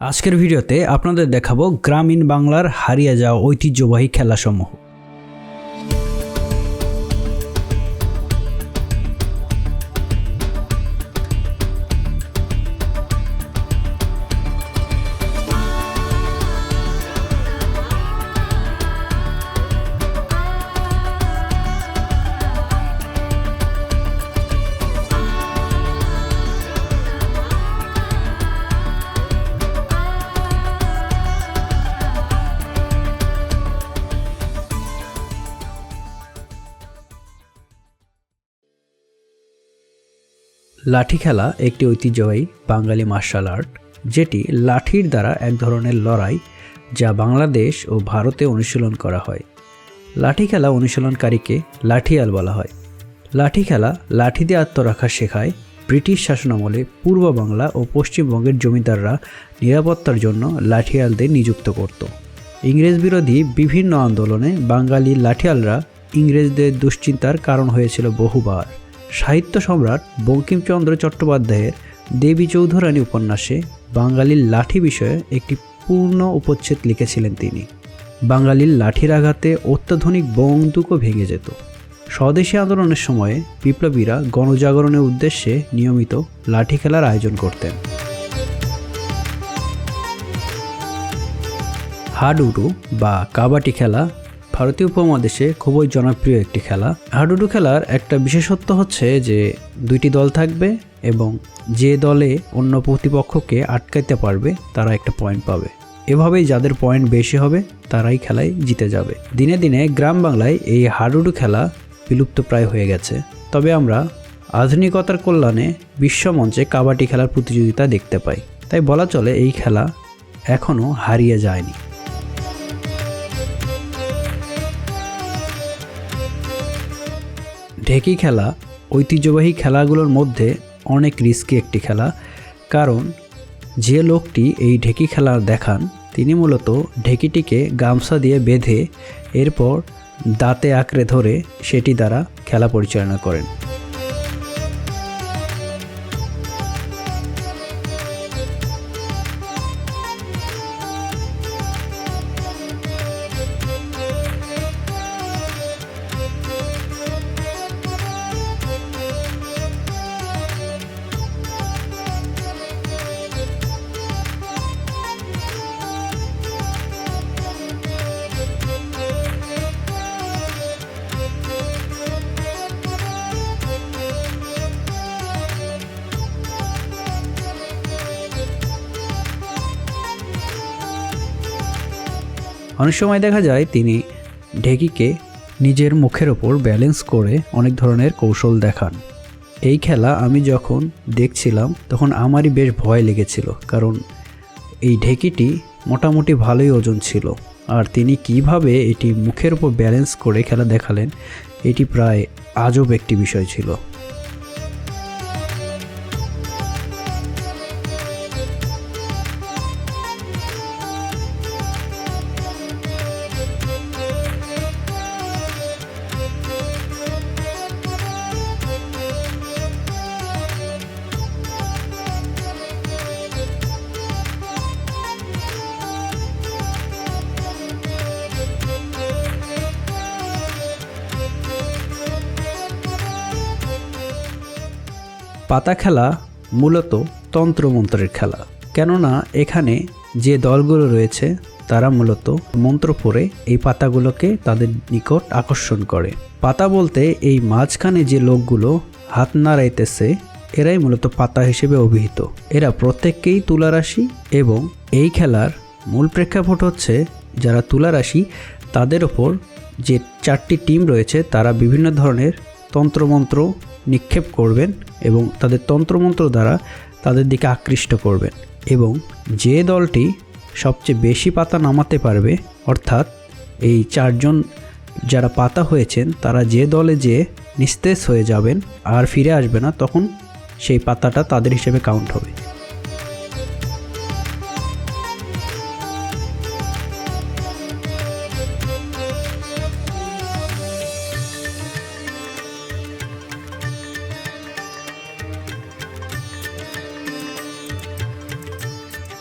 আজকের ভিডিওতে আপনাদের দেখাবো গ্রামীণ বাংলার হারিয়ে যাওয়া ঐতিহ্যবাহী খেলাসমূহ। লাঠি খেলা একটি ঐতিহ্যবাহী বাঙালি মার্শাল আর্ট, যেটি লাঠির দ্বারা এক ধরনের লড়াই যা বাংলাদেশ ও ভারতে অনুশীলন করা হয়। লাঠি খেলা অনুশীলনকারীকে লাঠিয়াল বলা হয়। লাঠি খেলা লাঠি দিয়ে আত্মরক্ষা শেখায়। ব্রিটিশ শাসনামলে পূর্ব বাংলা ও পশ্চিমবঙ্গের জমিদাররা নিরাপত্তার জন্য লাঠিয়ালদের নিযুক্ত করত। ইংরেজ বিরোধী বিভিন্ন আন্দোলনে বাঙালি লাঠিয়ালরা ইংরেজদের দুশ্চিন্তার কারণ হয়েছিল বহুবার। সাহিত্য সম্রাট বঙ্কিমচন্দ্র চট্টোপাধ্যায়ের দেবী চৌধুরানী উপন্যাসে বাঙালির লাঠি বিষয়ে একটি পূর্ণ উপচ্ছেদ লিখেছিলেন তিনি। বাঙালির লাঠির আঘাতে অত্যাধুনিক বন্দুকও ভেঙে যেত। স্বদেশী আন্দোলনের সময়ে বিপ্লবীরা গণজাগরণের উদ্দেশ্যে নিয়মিত লাঠি খেলার আয়োজন করতেন। হাডুডু বা কাবাডি খেলা ভারতীয় উপমহাদেশে খুবই জনপ্রিয় একটি খেলা। হাডুডু খেলার একটা বিশেষত্ব হচ্ছে যে দুইটি দল থাকবে এবং যে দলে অন্য প্রতিপক্ষকে আটকাইতে পারবে তারা একটা পয়েন্ট পাবে। এভাবেই যাদের পয়েন্ট বেশি হবে তারাই খেলায় জিতে যাবে। দিনে দিনে গ্রাম বাংলায় এই হাডুডু খেলা বিলুপ্তপ্রায় হয়ে গেছে। তবে আমরা আধুনিকতার কল্যাণে বিশ্বমঞ্চে কাবাডি খেলার প্রতিযোগিতা দেখতে পাই। তাই বলা চলে এই খেলা এখনও হারিয়ে যায়নি। ঢেকি খেলা ঐতিহ্যবাহী খেলাগুলোর মধ্যে অনেক রিস্কি একটি খেলা, কারণ যে লোকটি এই ঢেকি খেলা দেখান তিনি মূলত ঢেকিটিকে গামছা দিয়ে বেঁধে এরপর দাঁতে আঁকড়ে ধরে সেটি দ্বারা খেলা পরিচালনা করেন। অনেক সময় দেখা যায় তিনি ঢেকিকে নিজের মুখের ওপর ব্যালেন্স করে অনেক ধরনের কৌশল দেখান। এই খেলা আমি যখন দেখছিলাম তখন আমারই বেশ ভয় লেগেছিল, কারণ এই ঢেকিটি মোটামুটি ভালোই ওজন ছিল, আর তিনি কিভাবে এটি মুখের ওপর ব্যালেন্স করে খেলা দেখালেন এটি প্রায় আজব একটি বিষয় ছিল। পাতা খেলা মূলত তন্ত্রমন্ত্রের খেলা, কেননা এখানে যে দলগুলো রয়েছে তারা মূলত মন্ত্র পড়ে এই পাতাগুলোকে তাদের নিকট আকর্ষণ করে। পাতা বলতে এই মাঝখানে যে লোকগুলো হাত নাড়াইতেছে এরাই মূলত পাতা হিসেবে অভিহিত। এরা প্রত্যেককেই তুলা রাশি, এবং এই খেলার মূল প্রেক্ষাপট হচ্ছে যারা তুলা রাশি তাদের ওপর যে 4টি টিম রয়েছে তারা বিভিন্ন ধরনের তন্ত্রমন্ত্র নিক্ষেপ করবেন এবং তাদের তন্ত্রমন্ত্র দ্বারা তাদের দিকে আকৃষ্ট করবেন, এবং যে দলটি সবচেয়ে বেশি পাতা নামাতে পারবে, অর্থাৎ এই 4 জন যারা পাতা হয়েছেন তারা যে দলে যে নিস্তেজ হয়ে যাবেন আর ফিরে আসবে না, তখন সেই পাতাটা তাদের হিসেবে কাউন্ট হবে।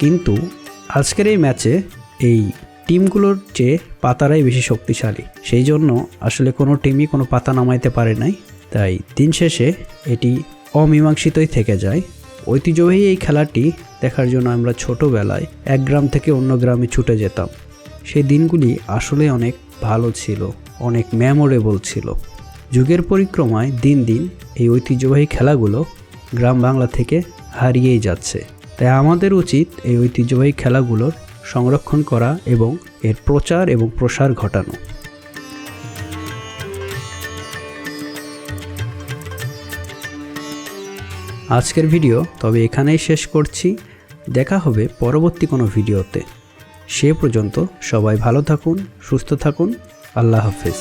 কিন্তু আজকের এই ম্যাচে এই টিমগুলোর চেয়ে পাতারাই বেশি শক্তিশালী, সেই জন্য আসলে কোনো টিমই কোনো পাতা নামাইতে পারে নাই। তাই দিন শেষে এটি অমীমাংসিতই থেকে যায়। ঐতিহ্যবাহী এই খেলাটি দেখার জন্য আমরা ছোটোবেলায় এক গ্রাম থেকে অন্য গ্রামে ছুটে যেতাম। সেই দিনগুলি আসলে অনেক ভালো ছিল, অনেক মেমোরেবল ছিল। যুগের পরিক্রমায় দিন দিন এই ঐতিহ্যবাহী খেলাগুলো গ্রাম বাংলা থেকে হারিয়েই যাচ্ছে। তাই আমাদের উচিত এই ঐতিহ্যবাহী খেলাগুলোর সংরক্ষণ করা এবং এর প্রচার এবং প্রসার ঘটানো। আজকের ভিডিও তবে এখানেই শেষ করছি। দেখা হবে পরবর্তী কোনো ভিডিওতে। সে পর্যন্ত সবাই ভালো থাকুন, সুস্থ থাকুন। আল্লাহ হাফেজ।